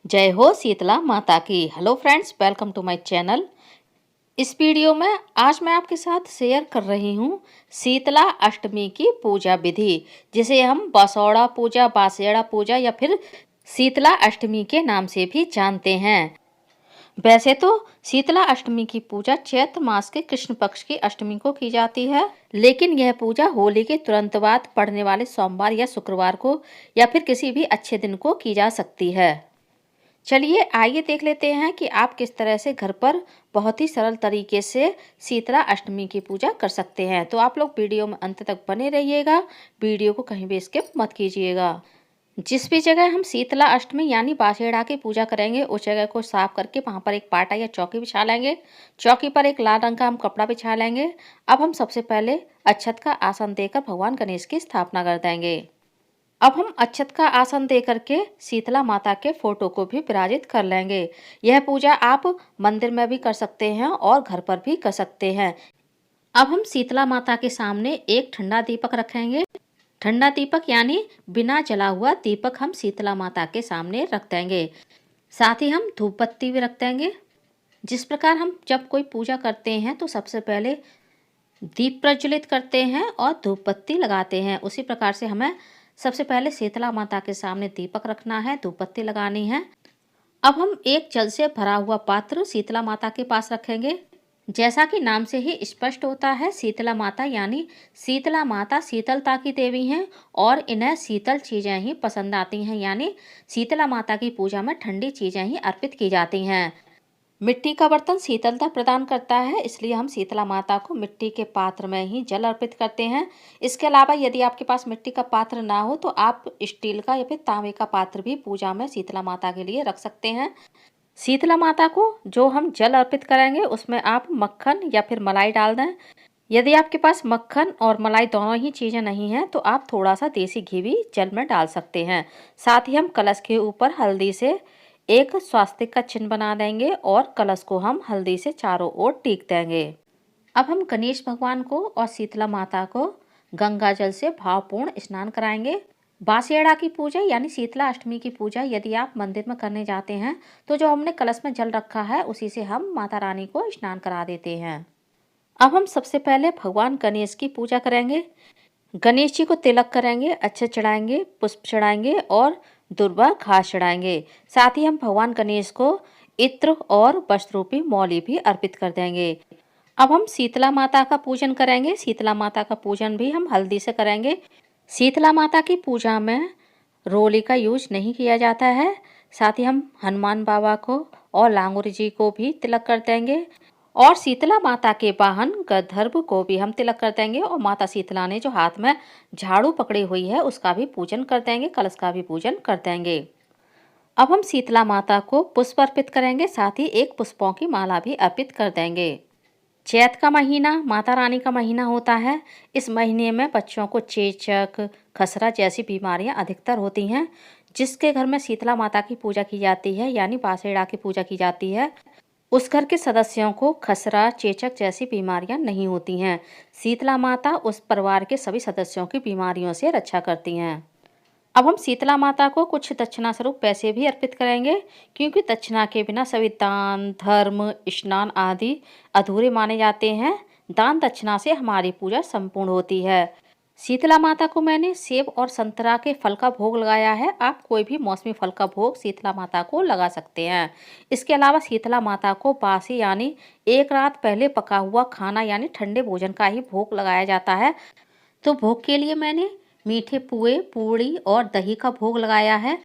जय हो शीतला माता की। Hello friends, welcome to my channel. इस वीडियो में आज मैं आपके साथ शेयर कर रही हूँ शीतला अष्टमी की पूजा विधि, जिसे हम बसौड़ा पूजा, बासेड़ा पूजा या फिर शीतला अष्टमी के नाम से भी जानते हैं। वैसे तो शीतला अष्टमी की पूजा चैत्र मास के कृष्ण पक्ष की अष्टमी को की जाती है, लेकिन यह पूजा होली के तुरंत बाद पड़ने वाले सोमवार या शुक्रवार को या फिर किसी भी अच्छे दिन को की जा सकती है। चलिए आइए देख लेते हैं कि आप किस तरह से घर पर बहुत ही सरल तरीके से शीतला अष्टमी की पूजा कर सकते हैं। तो आप लोग वीडियो में अंत तक बने रहिएगा, वीडियो को कहीं भी स्किप मत कीजिएगा। जिस भी जगह हम शीतला अष्टमी यानी बासेड़ा की पूजा करेंगे उस जगह को साफ करके वहाँ पर एक पाटा या चौकी बिछा लेंगे। चौकी पर एक लाल रंग का हम कपड़ा बिछा लेंगे। अब हम सबसे पहले अक्षत का आसन देकर भगवान गणेश की स्थापना कर देंगे। अब हम अक्षत का आसन दे करके शीतला माता के फोटो को भी विराजित कर लेंगे। यह पूजा आप मंदिर में भी कर सकते हैं और घर पर भी कर सकते हैं। अब हम शीतला माता के सामने एक ठंडा दीपक रखेंगे। ठंडा दीपक यानी बिना जला हुआ दीपक हम शीतला माता के सामने रख देंगे। साथ ही हम धूप बत्ती भी रख देंगे। जिस प्रकार हम जब कोई पूजा करते हैं तो सबसे पहले दीप प्रज्वलित करते हैं और धूप बत्ती लगाते हैं, उसी प्रकार से हमें सबसे पहले शीतला माता के सामने दीपक रखना है, धूप बत्ती लगानी है। अब हम एक जल से भरा हुआ पात्र शीतला माता के पास रखेंगे। जैसा कि नाम से ही स्पष्ट होता है, शीतला माता यानी शीतला माता शीतलता की देवी हैं और इन्हें शीतल चीज़ें ही पसंद आती हैं, यानी शीतला माता की पूजा में ठंडी चीज़ें ही अर्पित की जाती हैं। मिट्टी का बर्तन शीतलता प्रदान करता है, इसलिए हम शीतला माता को मिट्टी के पात्र में ही जल अर्पित करते हैं। इसके अलावा यदि आपके पास मिट्टी का पात्र ना हो तो आप स्टील का या फिर तांबे का पात्र भी पूजा में शीतला माता के लिए रख सकते हैं। शीतला माता को जो हम जल अर्पित करेंगे उसमें आप मक्खन या फिर मलाई डाल दें। यदि आपके पास मक्खन और मलाई दोनों ही चीज़ें नहीं हैं तो आप थोड़ा सा देसी घी भी जल में डाल सकते हैं। साथ ही हम कलश के ऊपर हल्दी से एक स्वास्तिक का चिन्ह बना देंगे और कलश को हम हल्दी से चारों ओर टीक देंगे। अब हम गणेश भगवान को और शीतला माता को गंगा जल से भावपूर्ण स्नान कराएंगे। बासेड़ा की पूजा यानी शीतला अष्टमी की पूजा यदि आप मंदिर में करने जाते हैं तो जो हमने कलश में जल रखा है उसी से हम माता रानी को स्नान करा देते हैं। अब हम सबसे पहले भगवान गणेश की पूजा करेंगे। गणेश जी को तिलक करेंगे, अच्छे चढ़ाएंगे, पुष्प चढ़ाएंगे और दुर्वा घास चढ़ाएंगे। साथ ही हम भगवान गणेश को इत्र और वस्त्र रूपी मौली भी अर्पित कर देंगे। अब हम शीतला माता का पूजन करेंगे। शीतला माता का पूजन भी हम हल्दी से करेंगे। शीतला माता की पूजा में रोली का यूज नहीं किया जाता है। साथ ही हम हनुमान बाबा को और लांगुर जी को भी तिलक कर देंगे और शीतला माता के वाहन गंधर्व को भी हम तिलक कर देंगे और माता शीतला ने जो हाथ में झाड़ू पकड़ी हुई है उसका भी पूजन कर देंगे, कलश का भी पूजन कर देंगे। अब हम शीतला माता को पुष्प अर्पित करेंगे, साथ ही एक पुष्पों की माला भी अर्पित कर देंगे। चैत का महीना माता रानी का महीना होता है। इस महीने में बच्चों को चेचक, खसरा जैसी बीमारियां अधिकतर होती हैं। जिसके घर में शीतला माता की पूजा की जाती है यानी बासेड़ा की पूजा की जाती है उस घर के सदस्यों को खसरा, चेचक जैसी बीमारियां नहीं होती हैं। शीतला माता उस परिवार के सभी सदस्यों की बीमारियों से रक्षा करती हैं। अब हम शीतला माता को कुछ दक्षिणा स्वरूप पैसे भी अर्पित करेंगे, क्योंकि दक्षिणा के बिना सभी दान, धर्म, स्नान आदि अधूरे माने जाते हैं। दान दक्षिणा से हमारी पूजा संपूर्ण होती है। शीतला माता को मैंने सेब और संतरा के फल का भोग लगाया है। आप कोई भी मौसमी फल का भोग शीतला माता को लगा सकते हैं। इसके अलावा शीतला माता को बासी यानी एक रात पहले पका हुआ खाना यानी ठंडे भोजन का ही भोग लगाया जाता है। तो भोग के लिए मैंने मीठे पुए, पूड़ी और दही का भोग लगाया है।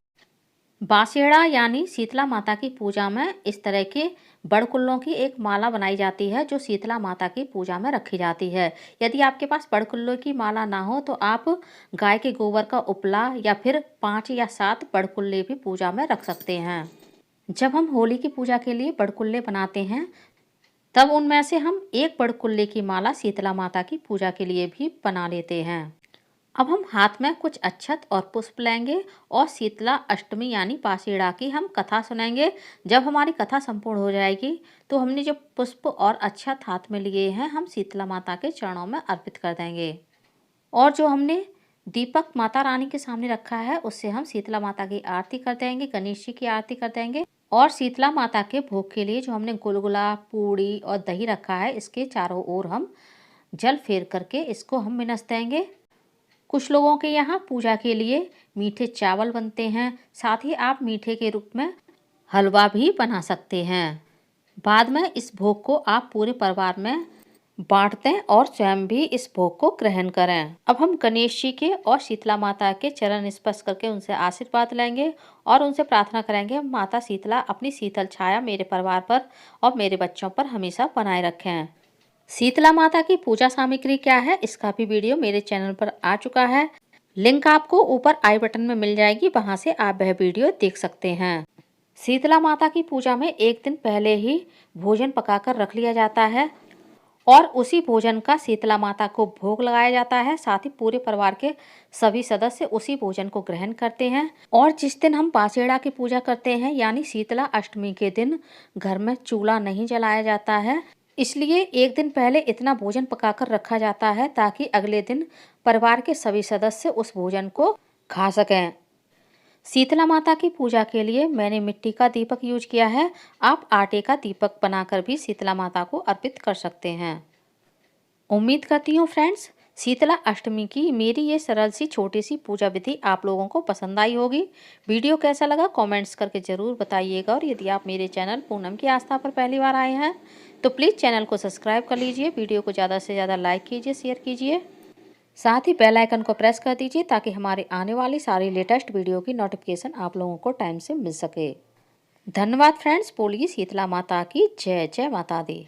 बांसेड़ा यानी शीतला माता की पूजा में इस तरह के बड़कुल्लों की एक माला बनाई जाती है जो शीतला माता की पूजा में रखी जाती है। यदि आपके पास बड़कुल्लों की माला ना हो तो आप गाय के गोबर का उपला या फिर 5 या 7 बड़कुल्ले भी पूजा में रख सकते हैं। जब हम होली की पूजा के लिए बड़कुल्ले बनाते हैं तब उनमें से हम एक बड़कुल्ले की माला शीतला माता की पूजा के लिए भी बना लेते हैं। अब हम हाथ में कुछ अक्षत और पुष्प लेंगे और शीतला अष्टमी यानी बासेड़ा की हम कथा सुनेंगे। जब हमारी कथा संपूर्ण हो जाएगी तो हमने जो पुष्प और अक्षत हाथ में लिए हैं हम शीतला माता के चरणों में अर्पित कर देंगे और जो हमने दीपक माता रानी के सामने रखा है, उससे हम शीतला माता की आरती कर देंगे, गणेश जी की आरती कर देंगे। और शीतला माता के भोग के लिए जो हमने गुलगुला, पूड़ी और दही रखा है, इसके चारों ओर हम जल फेर करके इसको हम मिनस देंगे। कुछ लोगों के यहाँ पूजा के लिए मीठे चावल बनते हैं, साथ ही आप मीठे के रूप में हलवा भी बना सकते हैं। बाद में इस भोग को आप पूरे परिवार में बांट दें और स्वयं भी इस भोग को ग्रहण करें। अब हम गणेश जी के और शीतला माता के चरण स्पर्श करके उनसे आशीर्वाद लेंगे और उनसे प्रार्थना करेंगे, माता शीतला अपनी शीतल छाया मेरे परिवार पर और मेरे बच्चों पर हमेशा बनाए रखें। शीतला माता की पूजा सामग्री क्या है, इसका भी वीडियो मेरे चैनल पर आ चुका है। लिंक आपको ऊपर आई बटन में मिल जाएगी, वहां से आप वह वीडियो देख सकते हैं। शीतला माता की पूजा में एक दिन पहले ही भोजन पकाकर रख लिया जाता है और उसी भोजन का शीतला माता को भोग लगाया जाता है। साथ ही पूरे परिवार के सभी सदस्य उसी भोजन को ग्रहण करते हैं। और जिस दिन हम पासेड़ा की पूजा करते हैं यानी शीतला अष्टमी के दिन घर में चूल्हा नहीं जलाया जाता है, इसलिए एक दिन पहले इतना भोजन पकाकर रखा जाता है ताकि अगले दिन परिवार के सभी सदस्य उस भोजन को खा सकें। शीतला माता की पूजा के लिए मैंने मिट्टी का दीपक यूज किया है, आप आटे का दीपक बनाकर भी शीतला माता को अर्पित कर सकते हैं। उम्मीद करती हूँ फ्रेंड्स, शीतला अष्टमी की मेरी ये सरल सी छोटी सी पूजा विधि आप लोगों को पसंद आई होगी। वीडियो कैसा लगा कमेंट्स करके ज़रूर बताइएगा और यदि आप मेरे चैनल पूनम की आस्था पर पहली बार आए हैं तो प्लीज़ चैनल को सब्सक्राइब कर लीजिए, वीडियो को ज़्यादा से ज़्यादा लाइक कीजिए, शेयर कीजिए, साथ ही बेल आइकन को प्रेस कर दीजिए ताकि हमारे आने वाली सारी लेटेस्ट वीडियो की नोटिफिकेशन आप लोगों को टाइम से मिल सके। धन्यवाद फ्रेंड्स। बोलिए शीतला माता की जय। जय माता दी।